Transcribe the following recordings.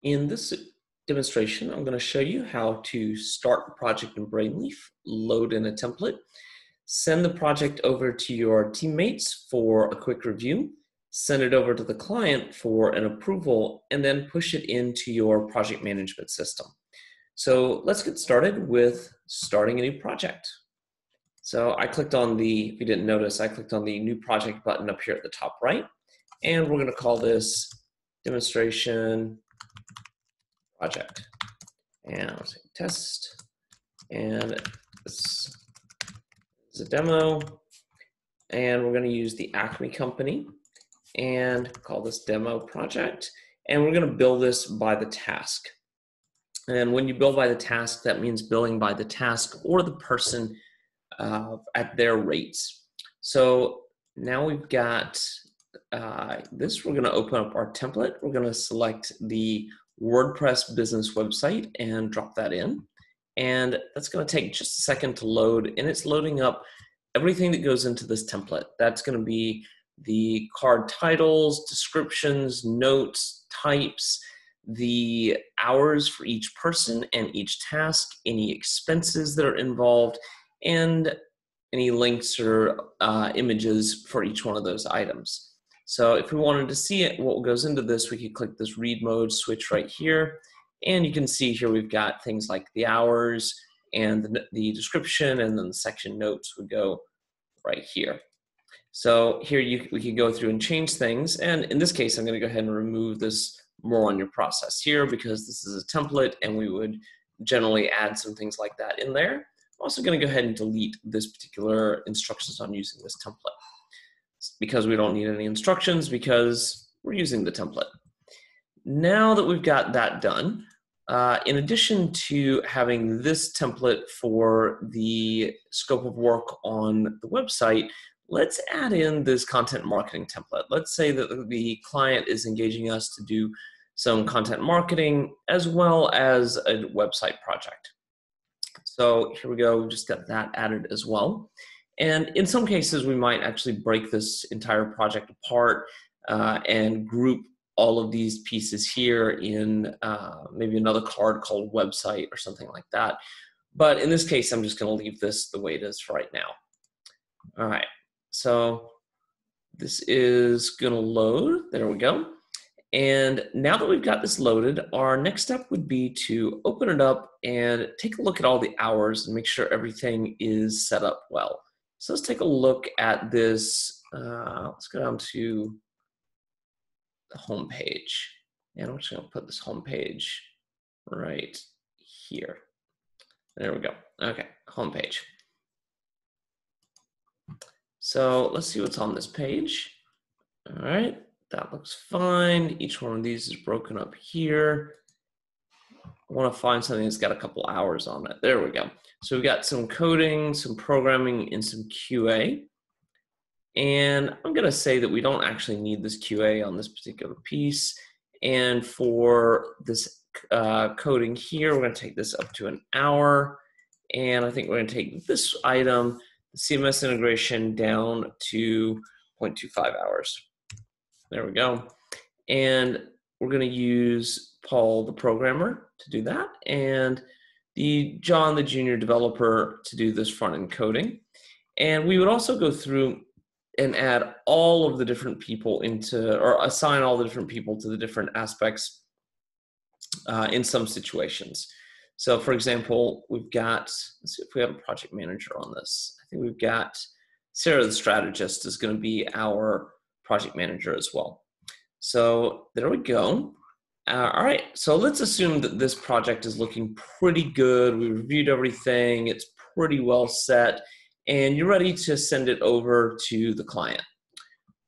In this demonstration, I'm going to show you how to start a project in BrainLeaf, load in a template, send the project over to your teammates for a quick review, send it over to the client for an approval, and then push it into your project management system. So let's get started with starting a new project. So I clicked on the, if you didn't notice, I clicked on the new project button up here at the top right, and we're going to call this demonstration project. And I'll say test, and this is a demo, and we're going to use the Acme company and call this demo project, and we're going to bill this by the task. And when you bill by the task, that means billing by the task or the person at their rates. So now we've got this. We're going to open up our template. We're going to select the WordPress business website and drop that in. And that's going to take just a second to load, and it's loading up everything that goes into this template. That's going to be the card titles, descriptions, notes, types, the hours for each person and each task, any expenses that are involved, and any links or images for each one of those items. So if we wanted to see it, what goes into this, we could click this read mode switch right here. And you can see here we've got things like the hours and the description, and then the section notes would go right here. So here we can go through and change things. And in this case, I'm going to go ahead and remove this more on your process here because this is a template and we would generally add some things like that in there. I'm also going to go ahead and delete this particular instructions on using this template because we don't need any instructions because we're using the template. Now that we've got that done, in addition to having this template for the scope of work on the website, let's add in this content marketing template. Let's say that the client is engaging us to do some content marketing as well as a website project. So here we go, we just got that added as well. And in some cases, we might actually break this entire project apart and group all of these pieces here in maybe another card called website or something like that. But in this case, I'm just going to leave this the way it is for right now. All right, so this is going to load. There we go. And now that we've got this loaded, our next step would be to open it up and take a look at all the hours and make sure everything is set up well. So let's take a look at this. Let's go down to the home page. And I'm just going to put this home page right here. There we go. Okay, home page. So let's see what's on this page. All right, that looks fine. Each one of these is broken up here. I want to find something that's got a couple hours on it. There we go. So we've got some coding, some programming, and some QA. And I'm going to say that we don't actually need this QA on this particular piece. And for this coding here, we're going to take this up to an hour. And I think we're going to take this item, the CMS integration, down to 0.25 hours. There we go. And we're going to use Paul, the programmer, to do that, and the John, the junior developer, to do this front-end coding. And we would also go through and add all of the different people into, or assign all the different people to the different aspects in some situations. So for example, we've got, let's see if we have a project manager on this. I think we've got Sarah, the strategist, is going to be our project manager as well. So there we go. All right, so let's assume that this project is looking pretty good. We reviewed everything. It's pretty well set, and you're ready to send it over to the client.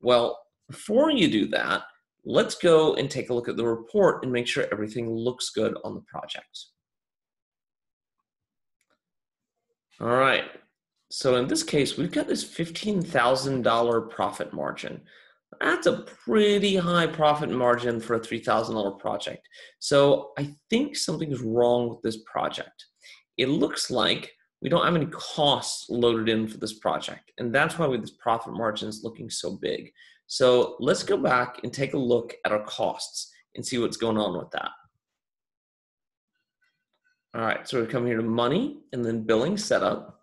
Well, before you do that, let's go and take a look at the report and make sure everything looks good on the project. All right, so in this case, we've got this $15,000 profit margin. That's a pretty high profit margin for a $3,000 project. So I think something's wrong with this project. It looks like we don't have any costs loaded in for this project, and that's why this profit margin is looking so big. So let's go back and take a look at our costs and see what's going on with that. All right, so we come here to money and then billing setup.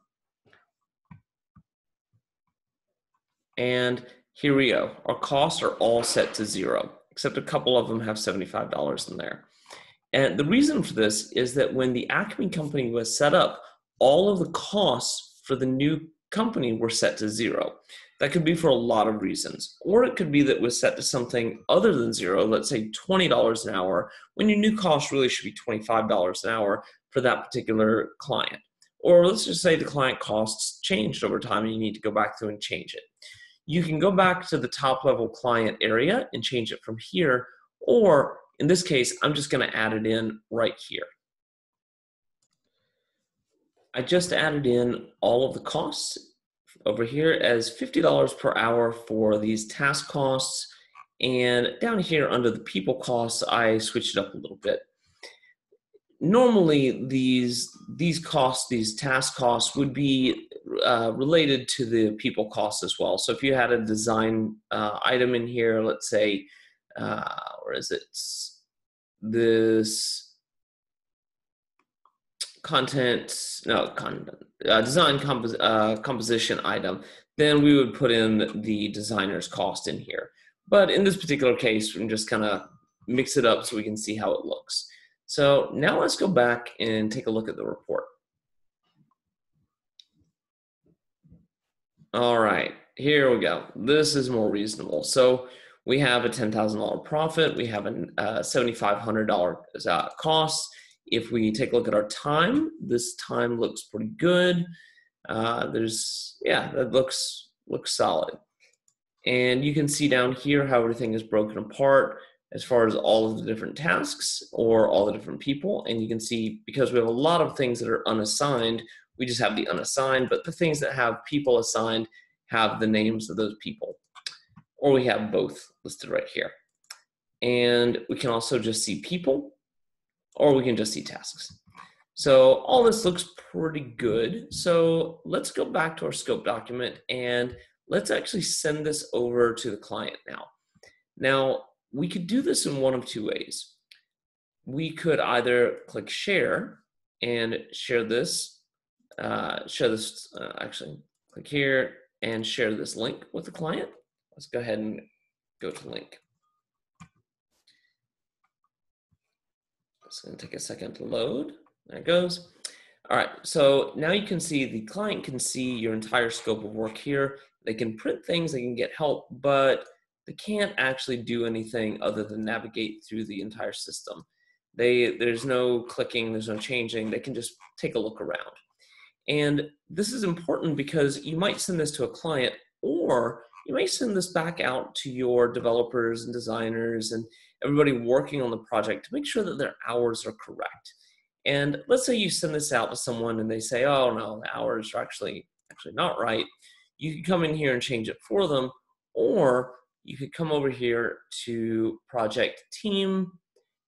And here we go. Our costs are all set to 0, except a couple of them have $75 in there. And the reason for this is that when the Acme company was set up, all of the costs for the new company were set to 0. That could be for a lot of reasons. Or it could be that it was set to something other than 0, let's say $20 an hour, when your new cost really should be $25 an hour for that particular client. Or let's just say the client costs changed over time and you need to go back through and change it. You can go back to the top level client area and change it from here, or in this case, I'm just going to add it in right here. I just added in all of the costs over here as $50 per hour for these task costs, and down here under the people costs, I switched it up a little bit. Normally, these costs, these task costs, would be related to the people costs as well. So if you had a design item in here, let's say, where is it? This design composition item, then we would put in the designer's cost in here. But in this particular case, we can just kind of mix it up so we can see how it looks. So now let's go back and take a look at the report. All right, here we go. This is more reasonable. So we have a $10,000 profit. We have a $7,500 cost. If we take a look at our time, this time looks pretty good. That looks solid. And you can see down here how everything is broken apart as far as all of the different tasks or all the different people. And you can see, because we have a lot of things that are unassigned, we just have the unassigned, but the things that have people assigned have the names of those people. Or we have both listed right here. And we can also just see people, or we can just see tasks. So all this looks pretty good. So let's go back to our scope document and let's actually send this over to the client now. Now, we could do this in one of two ways. We could either click share and share this, actually click here and share this link with the client. Let's go ahead and go to link. It's going to take a second to load. There it goes. All right, so now you can see the client can see your entire scope of work here. They can print things, they can get help, but they can't actually do anything other than navigate through the entire system. There's no clicking, there's no changing. They can just take a look around. And this is important because you might send this to a client, or you may send this back out to your developers and designers and everybody working on the project to make sure that their hours are correct. And let's say you send this out to someone and they say, oh no, the hours are actually not right. You can come in here and change it for them, or you could come over here to project team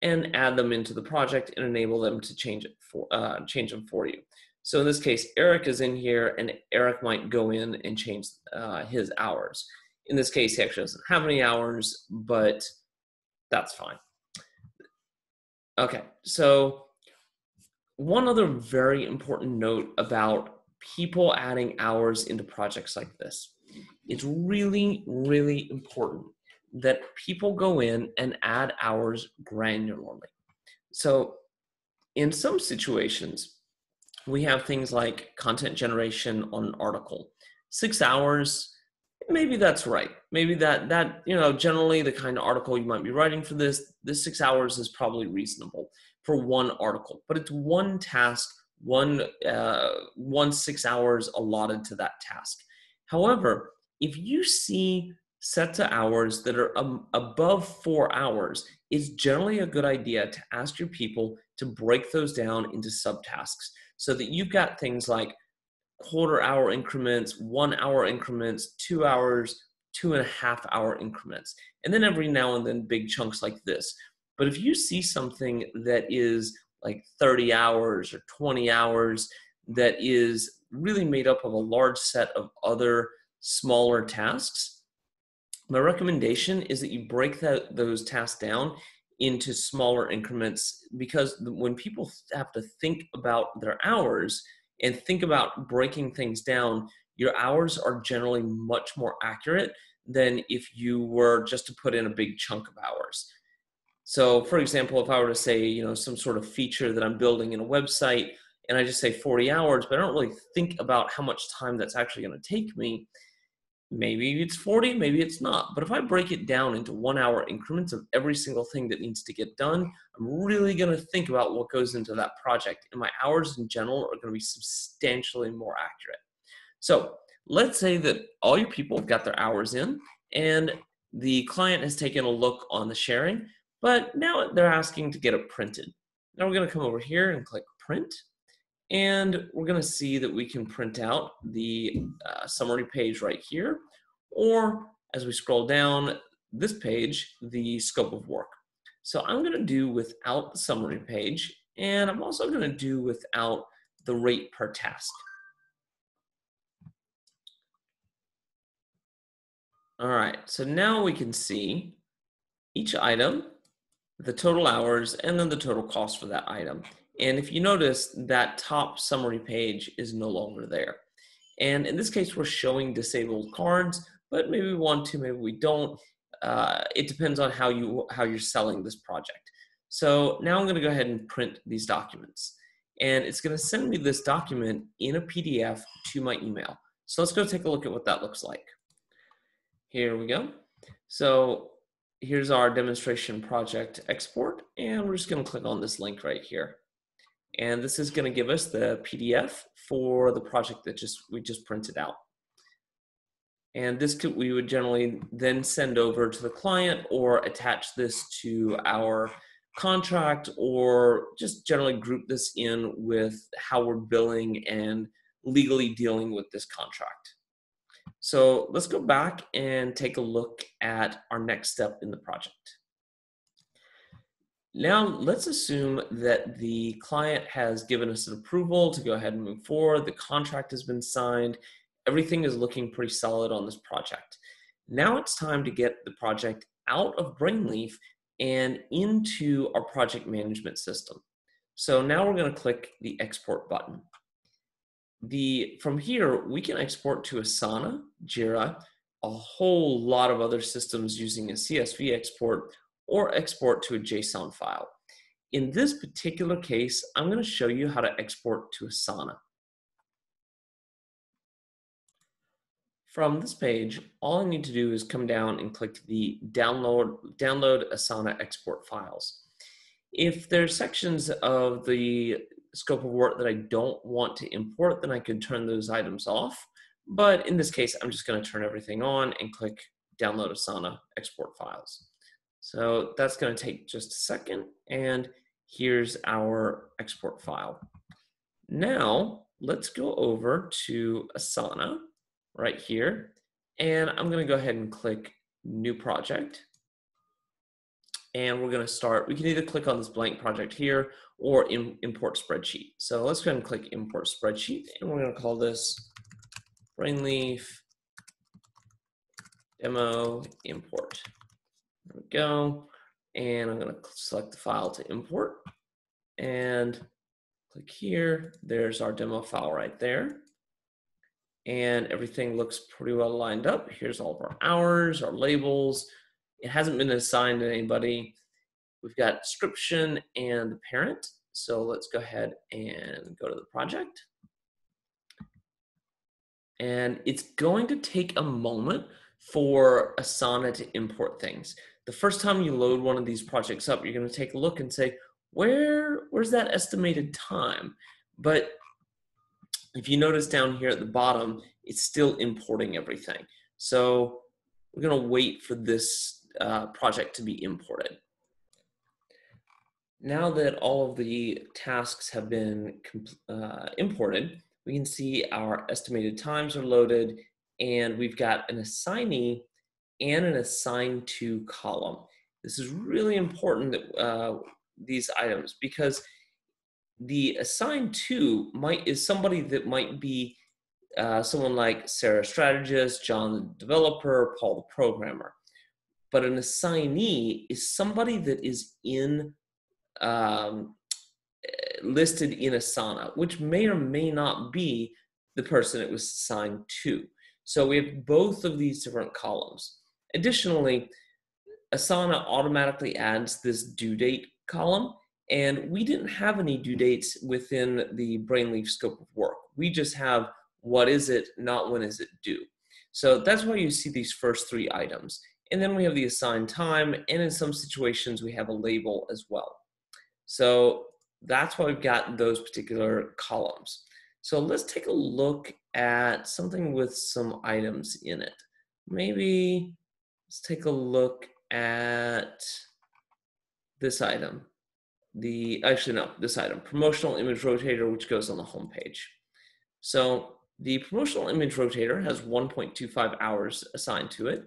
and add them into the project and enable them to change them for you. So in this case, Eric is in here and Eric might go in and change his hours. In this case, he actually doesn't have any hours, but that's fine. Okay, so one other very important note about people adding hours into projects like this. It's really, really important that people go in and add hours granularly. So in some situations, we have things like content generation on an article. 6 hours, maybe that's right. Maybe that generally the kind of article you might be writing for this 6 hours is probably reasonable for one article, but it's one task, one 6 hours allotted to that task. However, if you see sets of hours that are above 4 hours, it's generally a good idea to ask your people to break those down into subtasks so that you've got things like quarter-hour increments, 1 hour increments, 2 hours, 2.5 hour increments, and then every now and then big chunks like this. But if you see something that is like 30 hours or 20 hours that is really made up of a large set of other smaller tasks, my recommendation is that you break those tasks down into smaller increments, because when people have to think about their hours and think about breaking things down, your hours are generally much more accurate than if you were just to put in a big chunk of hours. So for example, if I were to say, some sort of feature that I'm building in a website, and I just say 40 hours, but I don't really think about how much time that's actually going to take me, maybe it's 40, maybe it's not. But if I break it down into 1 hour increments of every single thing that needs to get done, I'm really going to think about what goes into that project. And my hours in general are going to be substantially more accurate. So let's say that all your people have got their hours in, and the client has taken a look on the sharing, but now they're asking to get it printed. Now we're going to come over here and click print. And we're going to see that we can print out the summary page right here, or as we scroll down this page, the scope of work. So I'm going to do without the summary page, and I'm also going to do without the rate per task. All right, so now we can see each item, the total hours, and then the total cost for that item. And if you notice, that top summary page is no longer there. And in this case, we're showing disabled cards, but maybe we want to, maybe we don't. It depends on how you're selling this project. So now I'm going to go ahead and print these documents. And it's going to send me this document in a PDF to my email. So let's go take a look at what that looks like. Here we go. So here's our demonstration project export, and we're just going to click on this link right here. And this is going to give us the PDF for the project that we just printed out. And this we would generally then send over to the client, or attach this to our contract, or just generally group this in with how we're billing and legally dealing with this contract. So let's go back and take a look at our next step in the project. Now let's assume that the client has given us an approval to go ahead and move forward. The contract has been signed. Everything is looking pretty solid on this project. Now it's time to get the project out of BrainLeaf and into our project management system. So now we're going to click the export button. From here, we can export to Asana, JIRA, a whole lot of other systems using a CSV export, or export to a JSON file. In this particular case, I'm going to show you how to export to Asana. From this page, all I need to do is come down and click the download Asana export files. If there's sections of the scope of work that I don't want to import, then I could turn those items off. But in this case, I'm just going to turn everything on and click download Asana export files. So that's going to take just a second, and here's our export file. Now let's go over to Asana right here, and I'm going to go ahead and click new project. And we're going to start, we can either click on this blank project here or import spreadsheet. So let's go ahead and click import spreadsheet, and we're going to call this BrainLeaf demo import. There we go. And I'm going to select the file to import and click here. There's our demo file right there. And everything looks pretty well lined up. Here's all of our hours, our labels. It hasn't been assigned to anybody. We've got description and the parent. So let's go ahead and go to the project. And it's going to take a moment for Asana to import things. The first time you load one of these projects up, you're going to take a look and say, where's that estimated time? But if you notice down here at the bottom, it's still importing everything. So we're going to wait for this project to be imported. Now that all of the tasks have been imported, we can see our estimated times are loaded, and we've got an assignee and an assigned to column. This is really important that these items, because the assigned to is somebody that might be someone like Sarah, strategist, John, the developer, Paul, the programmer. but an assignee is somebody that is um, listed in Asana, which may or may not be the person it was assigned to. So we have both of these different columns. Additionally, Asana automatically adds this due date column, and we didn't have any due dates within the BrainLeaf scope of work. We just have what is it, not when is it due. So that's why you see these first three items. And then we have the assigned time, and in some situations we have a label as well. So that's why we've got those particular columns. So let's take a look at something with some items in it. Maybe let's take a look at this item. This item, promotional image rotator, which goes on the home page. So the promotional image rotator has 1.25 hours assigned to it.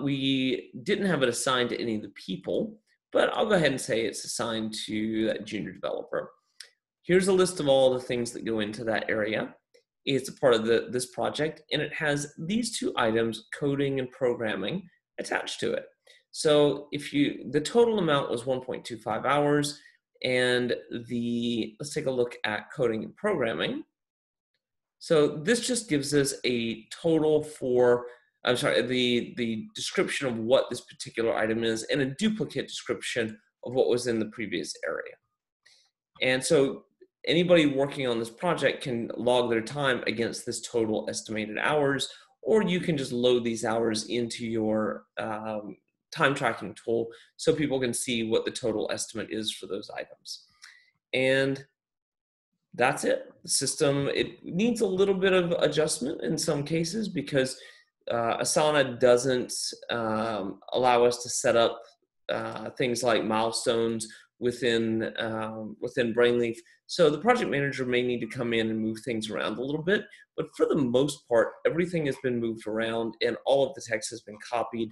We didn't have it assigned to any of the people, but I'll go ahead and say it's assigned to that junior developer. Here's a list of all the things that go into that area. It's a part of this project, and it has these two items, coding and programming, attached to it. So the total amount was 1.25 hours, and let's take a look at coding and programming. So this just gives us a total for, I'm sorry, the description of what this particular item is and a duplicate description of what was in the previous area. And so anybody working on this project can log their time against this total estimated hours, or you can just load these hours into your time tracking tool so people can see what the total estimate is for those items. And that's it. The system, it needs a little bit of adjustment in some cases because Asana doesn't allow us to set up things like milestones within BrainLeaf. So the project manager may need to come in and move things around a little bit, but for the most part, everything has been moved around and all of the text has been copied,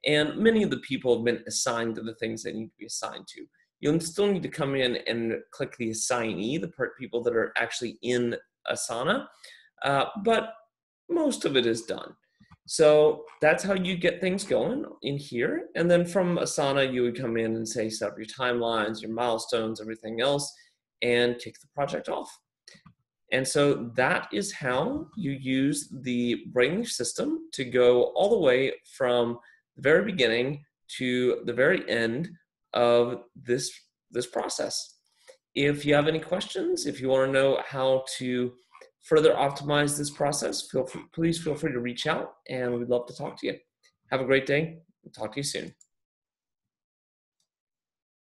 and many of the people have been assigned to the things they need to be assigned to. You'll still need to come in and click the assignee, the people that are actually in Asana, but most of it is done. So that's how you get things going in here. And then from Asana, you would come in and say, set up your timelines, your milestones, everything else, and kick the project off. And so that is how you use the BrainLeaf system to go all the way from the very beginning to the very end of this process. If you have any questions, if you want to know how to further optimize this process, please feel free to reach out, and we'd love to talk to you. Have a great day. We'll talk to you soon.